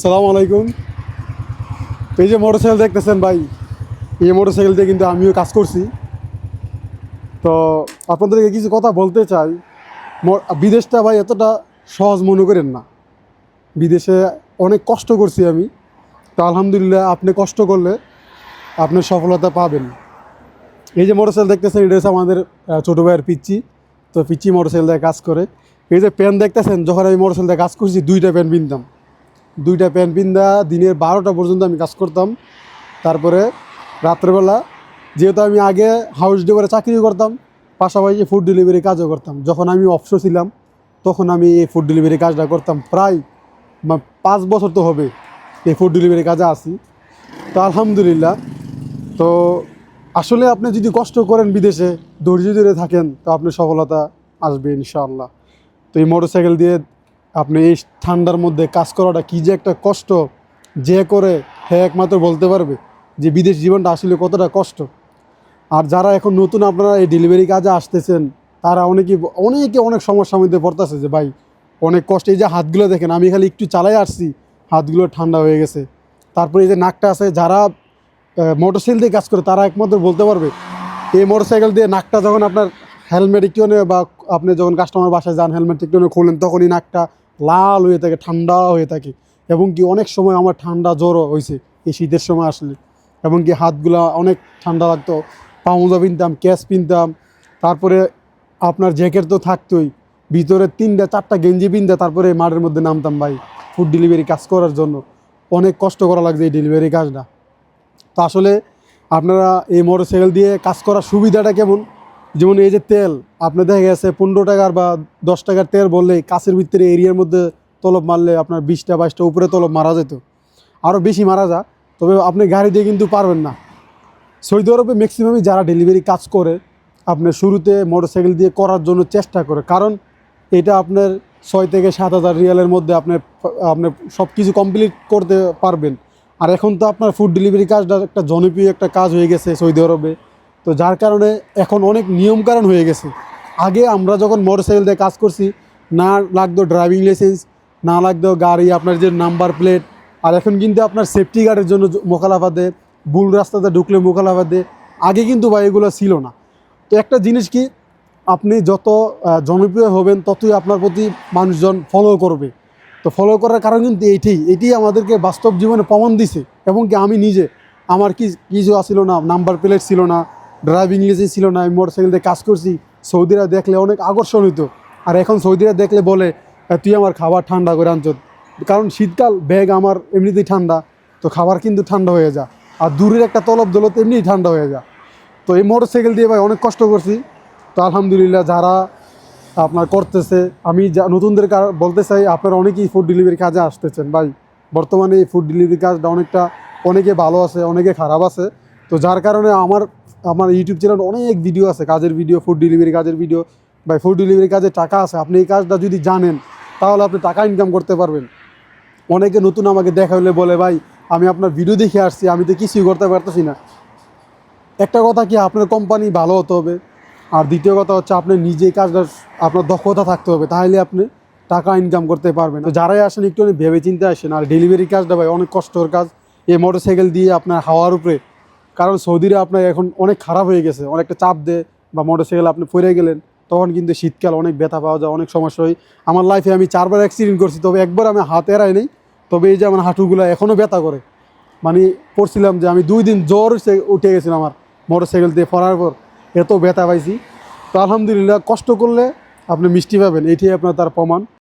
সালাম আলাইকুম। এই যে মোটরসাইকেল দেখতেছেন ভাই, এই মোটরসাইকেল দিয়ে কিন্তু আমিও কাজ করছি। তো আপনাদেরকে কিছু কথা বলতে চাই। বিদেশটা ভাই এতটা সহজ মনে করেন না। বিদেশে অনেক কষ্ট করছি আমি। তো আলহামদুলিল্লাহ, আপনি কষ্ট করলে আপনি সফলতা পাবেন। এই যে মোটরসাইকেল দেখতেছেন, এটা হচ্ছে আমাদের ছোটো ভাইয়ের পিচ্চি। তো পিচ্চি মোটরসাইকেল দিয়ে কাজ করে। এই যে প্যান দেখতেছেন, যখন আমি মোটরসাইকেল দিয়ে কাজ করছি, দুইটা প্যান কিনতাম। দুইটা প্যান পিন্দা দিনের 12টা পর্যন্ত আমি কাজ করতাম। তারপরে রাত্রেবেলা, যেহেতু আমি আগে হাউস ড্রাইভারে চাকরি করতাম, পাশাপাশি ফুড ডেলিভারি কাজও করতাম। যখন আমি অবসর ছিলাম, তখন আমি এই ফুড ডেলিভারি কাজটা করতাম। প্রায় 5 বছর তো হবে এই ফুড ডেলিভারি কাজে আছি। তো আলহামদুলিল্লাহ। তো আসলে আপনি যদি কষ্ট করেন, বিদেশে ধৈর্য ধরে থাকেন, তো আপনি সফলতা আসবে ইনশাআল্লাহ। তো এই মোটরসাইকেল দিয়ে আপনি এই ঠান্ডার মধ্যে কাজ করাটা কী যে একটা কষ্ট, যে করে হ্যাঁ একমাত্র বলতে পারবে যে বিদেশ জীবনটা আসলে কতটা কষ্ট। আর যারা এখন নতুন আপনারা এই ডেলিভারি কাজে আসতেছেন, তারা অনেকে অনেক সমস্যার মধ্যে পড়তেছে যে ভাই অনেক কষ্ট। এই যে হাতগুলো দেখেন, আমি খালি একটু চালাই আসছি, হাতগুলো ঠান্ডা হয়ে গেছে। তারপরে এই যে নাকটা আছে, যারা মোটরসাইকেল দিয়ে কাজ করে তারা একমাত্র বলতে পারবে এই মোটরসাইকেল দিয়ে নাকটা যখন আপনার হেলমেট একটু বা আপনি যখন কাস্টমার বাসায় যান, হেলমেট একটু খোলেন, তখনই নাকটা লাল হয়ে থাকে, ঠান্ডা হয়ে থাকে। এবং কি অনেক সময় আমার ঠান্ডা জ্বরও হয়েছে এই শীতের সময় আসলে। এবং কি হাতগুলা অনেক ঠান্ডা লাগতো। পাউজা পিনতাম, ক্যাশ পিনতাম, তারপরে আপনার জ্যাকেট তো থাকতোই, ভিতরে 3টা 4টা গেঞ্জি পিনতে তারপরে মাঠের মধ্যে নামতাম ভাই ফুড ডেলিভারি কাজ করার জন্য। অনেক কষ্ট করা লাগছে এই ডেলিভারি কাজটা। তো আসলে আপনারা এই মোটরসাইকেল দিয়ে কাজ করার সুবিধাটা কেমন, যেমন এই যে তেল, আপনার দেখা গেছে 15 টাকার বা 10 টাকার তেল বললে কাছের ভিতরে এরিয়ার মধ্যে তলব মারলে আপনার 20টা 22টা উপরে তলব মারা যেত, আরও বেশি মারা যা। তবে আপনি গাড়ি দিয়ে কিন্তু পারবেন না। সৌদি আরবে ম্যাক্সিমামই যারা ডেলিভারি কাজ করে, আপনার শুরুতে মোটরসাইকেল দিয়ে করার জন্য চেষ্টা করে, কারণ এটা আপনার 6 থেকে 7 হাজার রিয়ালের মধ্যে আপনার আপনি সব কিছু কমপ্লিট করতে পারবেন। আর এখন তো আপনার ফুড ডেলিভারি কাজটা একটা জনপ্রিয় একটা কাজ হয়ে গেছে সৌদি আরবে। তো যার কারণে এখন অনেক নিয়মকানুন হয়ে গেছে। আগে আমরা যখন মোটরসাইকেল দিয়ে কাজ করছি, না লাগতো ড্রাইভিং লাইসেন্স, না লাগতো গাড়ি আপনার যে নাম্বার প্লেট। আর এখন কিন্তু আপনার সেফটি গার্ডের জন্য মোকালাফা দেয়, ভুল রাস্তাতে ঢুকলে মোকালাফা দেয়। আগে কিন্তু ভাই এগুলো ছিল না। তো একটা জিনিস কি, আপনি যত জনপ্রিয় হবেন, ততই আপনার প্রতি মানুষজন ফলো করবে। তো ফলো করার কারণ কিন্তু এটি আমাদেরকে বাস্তব জীবনে প্রমাণ দিছে। এবং কি আমি নিজে, আমার কিছু ছিল না, নাম্বার প্লেট ছিল না, ড্রাইভিং লাইসেন্স ছিল না, আমি মোটরসাইকেল দিয়ে কাজ করছি। সৌদিরা দেখলে অনেক আকর্ষণ হইতো। আর এখন সৌদিরা দেখলে বলে তুই আমার খাবার ঠান্ডা করে আনছ। কারণ শীতকাল, ব্যাগ আমার এমনিতেই ঠান্ডা, তো খাবার কিন্তু ঠান্ডা হয়ে যায়। আর দূরের একটা তলব দৌলত এমনিই ঠান্ডা হয়ে যায়। তো এই মোটরসাইকেল দিয়ে ভাই অনেক কষ্ট করছি। তো আলহামদুলিল্লাহ, যারা আপনার করতেছে, আমি নতুনদের বলতে চাই, আপনারা অনেকেই ফুড ডেলিভারি কাজে আসতেছেন ভাই। বর্তমানে এই ফুড ডেলিভারি কাজটা অনেকে ভালো আছে, অনেকে খারাপ আছে। তো যার কারণে আমার ইউটিউব চ্যানেল অনেক ভিডিও আছে, কাজের ভিডিও, ফুড ডেলিভারি কাজের ভিডিও। ভাই ফুড ডেলিভারি কাজে টাকা আছে, আপনি এই কাজটা যদি জানেন, তাহলে আপনি টাকা ইনকাম করতে পারবেন। অনেকে নতুন আমাকে দেখা হলে বলে ভাই আমি আপনার ভিডিও দেখে আসছি, আমি তো কিছুই করতে পারতেছি না। একটা কথা কি, আপনার কোম্পানি ভালো হতে হবে। আর দ্বিতীয় কথা হচ্ছে আপনার নিজেই কাজটা, আপনার দক্ষতা থাকতে হবে, তাহলে আপনি টাকা ইনকাম করতে পারবেন। তো যারাই আসেন একটু ভেবে চিন্তে আসেন। আর ডেলিভারি কাজটা ভাই অনেক কষ্টর কাজ, এই মোটরসাইকেল দিয়ে আপনার হাওয়ার উপরে। কারণ সৌদিরা আপনার এখন অনেক খারাপ হয়ে গেছে, অনেকটা চাপ দেয়, বা মোটরসাইকেল আপনি পড়ে গেলেন, তখন কিন্তু শীতকাল অনেক ব্যথা পাওয়া যায়, অনেক সমস্যা হয়। আমার লাইফে আমি 4বার অ্যাক্সিডেন্ট করছি, তবে একবার আমি হাত এড়াই নেই। তবে এই যে আমার হাঁটুগুলো এখনও ব্যথা করে। মানে পড়ছিলাম যে আমি 2 দিন জ্বর উঠে গেছিলাম আমার মোটরসাইকেল দিয়ে পড়ার পর, এত ব্যথা পাইছি। তো আলহামদুলিল্লাহ, কষ্ট করলে আপনি মিষ্টি পাবেন, এটাই আপনার তার প্রমাণ।